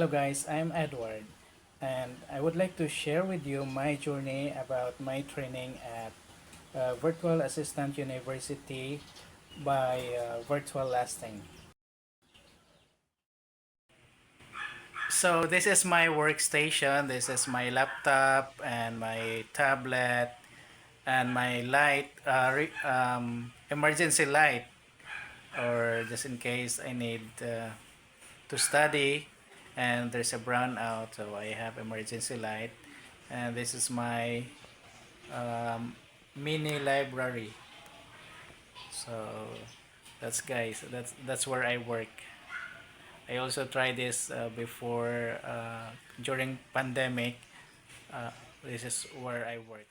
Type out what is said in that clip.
Hello guys, I'm Edward and I would like to share with you my journey about my training at Virtual Assistant University by Virtualasting. So this is my workstation, this is my laptop and my tablet and my light, emergency light, or just in case I need to study and there's a brownout, so I have emergency light. And this is my mini library. So that's where I work. I also tried this before, during pandemic. uh, this is where I work.